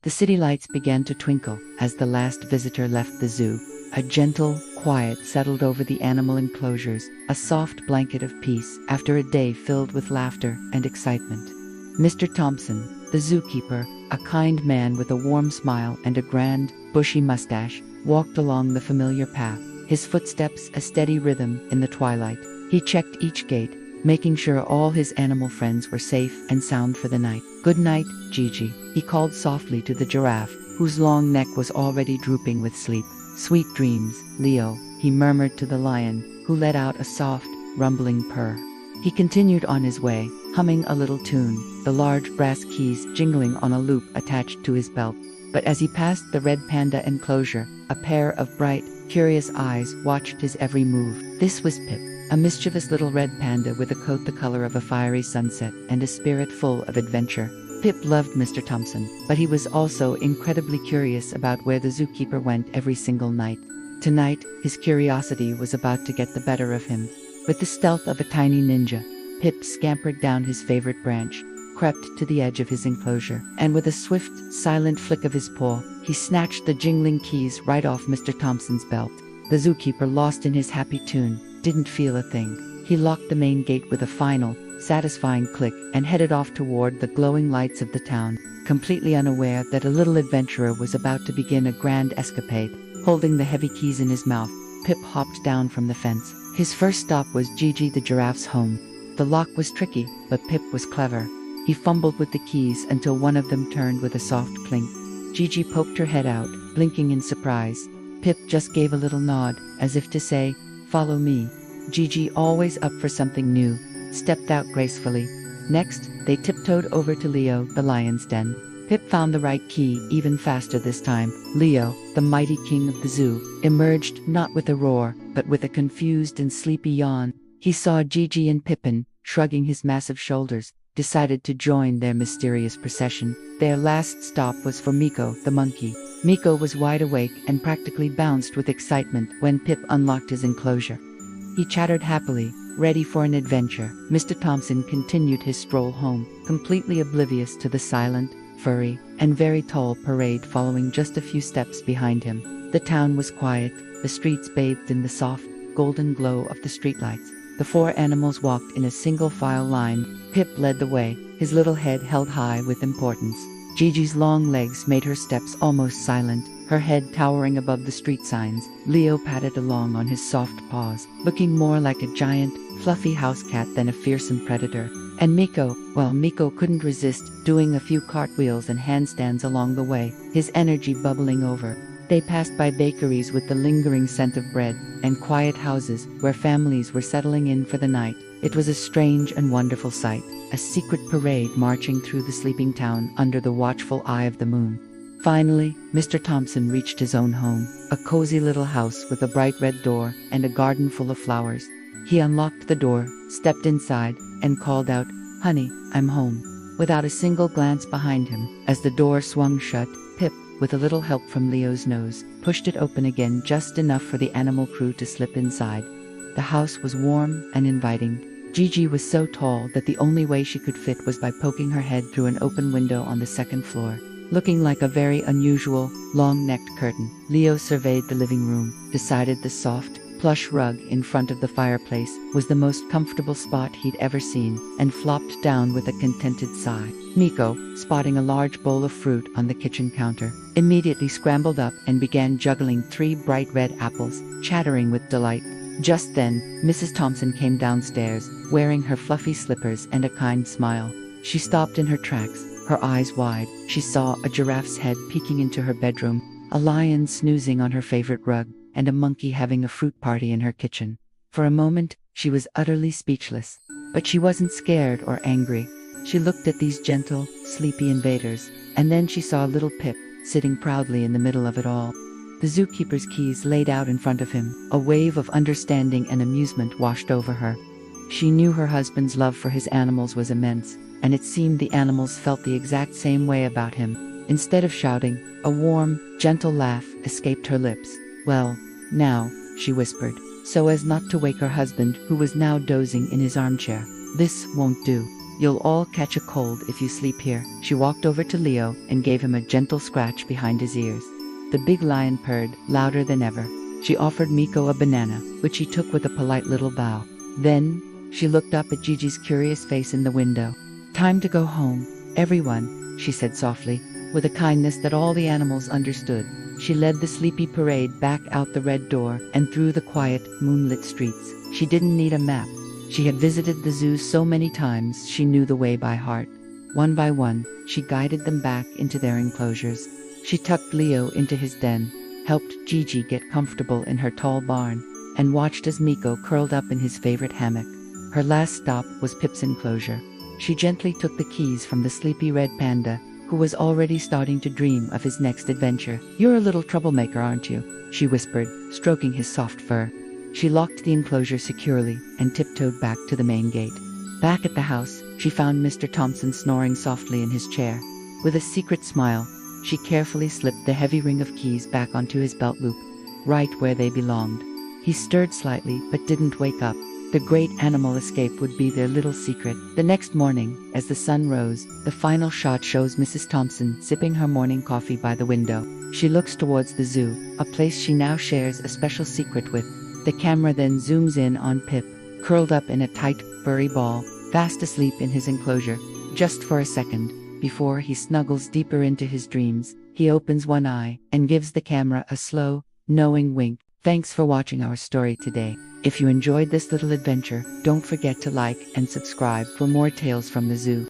The city lights began to twinkle as the last visitor left the zoo. A gentle quiet settled over the animal enclosures, a soft blanket of peace after a day filled with laughter and excitement. Mr. Thompson, the zookeeper, a kind man with a warm smile and a grand, bushy mustache, walked along the familiar path, his footsteps a steady rhythm in the twilight. He checked each gate, making sure all his animal friends were safe and sound for the night. "Good night, Gigi," he called softly to the giraffe, whose long neck was already drooping with sleep. "Sweet dreams, Leo," he murmured to the lion, who let out a soft, rumbling purr. He continued on his way, humming a little tune, the large brass keys jingling on a loop attached to his belt. But as he passed the red panda enclosure, a pair of bright, curious eyes watched his every move. This was Pip, a mischievous little red panda with a coat the color of a fiery sunset and a spirit full of adventure. Pip loved Mr. Thompson, but he was also incredibly curious about where the zookeeper went every single night. Tonight, his curiosity was about to get the better of him. With the stealth of a tiny ninja, Pip scampered down his favorite branch, crept to the edge of his enclosure, and with a swift, silent flick of his paw, he snatched the jingling keys right off Mr. Thompson's belt. The zookeeper, lost in his happy tune, didn't feel a thing. He locked the main gate with a final, satisfying click and headed off toward the glowing lights of the town, completely unaware that a little adventurer was about to begin a grand escapade. Holding the heavy keys in his mouth, Pip hopped down from the fence. His first stop was Gigi the giraffe's home. The lock was tricky, but Pip was clever. He fumbled with the keys until one of them turned with a soft clink. Gigi poked her head out, blinking in surprise. Pip just gave a little nod, as if to say, "Follow me." Gigi, always up for something new, stepped out gracefully. Next, they tiptoed over to Leo, the lion's den. Pip found the right key even faster this time. Leo, the mighty king of the zoo, emerged not with a roar, but with a confused and sleepy yawn. He saw Gigi and Pippin, shrugging his massive shoulders, decided to join their mysterious procession. Their last stop was for Miko, the monkey. Miko was wide awake and practically bounced with excitement when Pip unlocked his enclosure. He chattered happily, ready for an adventure. Mr. Thompson continued his stroll home, completely oblivious to the silent, furry, and very tall parade following just a few steps behind him. The town was quiet, the streets bathed in the soft, golden glow of the streetlights. The four animals walked in a single file line. Pip led the way, his little head held high with importance. Gigi's long legs made her steps almost silent, her head towering above the street signs. Leo padded along on his soft paws, looking more like a giant, fluffy house cat than a fearsome predator. And Miko, well, Miko couldn't resist doing a few cartwheels and handstands along the way, his energy bubbling over. They passed by bakeries with the lingering scent of bread, and quiet houses where families were settling in for the night. It was a strange and wonderful sight, a secret parade marching through the sleeping town under the watchful eye of the moon. Finally, Mr. Thompson reached his own home, a cozy little house with a bright red door and a garden full of flowers. He unlocked the door, stepped inside, and called out, "Honey, I'm home," without a single glance behind him. As the door swung shut, Pip, with a little help from Leo's nose, pushed it open again just enough for the animal crew to slip inside. The house was warm and inviting. Gigi was so tall that the only way she could fit was by poking her head through an open window on the second floor. Looking like a very unusual, long-necked curtain, Leo surveyed the living room, decided the soft, plush rug in front of the fireplace was the most comfortable spot he'd ever seen, and flopped down with a contented sigh. Miko, spotting a large bowl of fruit on the kitchen counter, immediately scrambled up and began juggling 3 bright red apples, chattering with delight. Just then, Mrs. Thompson came downstairs, wearing her fluffy slippers and a kind smile. She stopped in her tracks, her eyes wide. She saw a giraffe's head peeking into her bedroom, a lion snoozing on her favorite rug, and a monkey having a fruit party in her kitchen. For a moment, she was utterly speechless. But she wasn't scared or angry. She looked at these gentle, sleepy invaders, and then she saw little Pip, sitting proudly in the middle of it all. The zookeeper's keys laid out in front of him. A wave of understanding and amusement washed over her. She knew her husband's love for his animals was immense, and it seemed the animals felt the exact same way about him. Instead of shouting, a warm, gentle laugh escaped her lips. "Well, now," she whispered, so as not to wake her husband, who was now dozing in his armchair. "This won't do. You'll all catch a cold if you sleep here." She walked over to Leo and gave him a gentle scratch behind his ears. The big lion purred, louder than ever. She offered Miko a banana, which he took with a polite little bow. Then, she looked up at Gigi's curious face in the window. "Time to go home, everyone," she said softly, with a kindness that all the animals understood. She led the sleepy parade back out the red door and through the quiet, moonlit streets. She didn't need a map. She had visited the zoo so many times she knew the way by heart. One by one, she guided them back into their enclosures. She tucked Leo into his den, helped Gigi get comfortable in her tall barn, and watched as Miko curled up in his favorite hammock. Her last stop was Pip's enclosure. She gently took the keys from the sleepy red panda, who was already starting to dream of his next adventure. "You're a little troublemaker, aren't you?" she whispered, stroking his soft fur. She locked the enclosure securely and tiptoed back to the main gate. Back at the house, she found Mr. Thompson snoring softly in his chair. With a secret smile, she carefully slipped the heavy ring of keys back onto his belt loop, right where they belonged. He stirred slightly but didn't wake up. The great animal escape would be their little secret. The next morning, as the sun rose, the final shot shows Mrs. Thompson sipping her morning coffee by the window. She looks towards the zoo, a place she now shares a special secret with. The camera then zooms in on Pip, curled up in a tight, furry ball, fast asleep in his enclosure. Just for a second, before he snuggles deeper into his dreams, he opens one eye and gives the camera a slow, knowing wink. Thanks for watching our story today. If you enjoyed this little adventure, don't forget to like and subscribe for more tales from the zoo.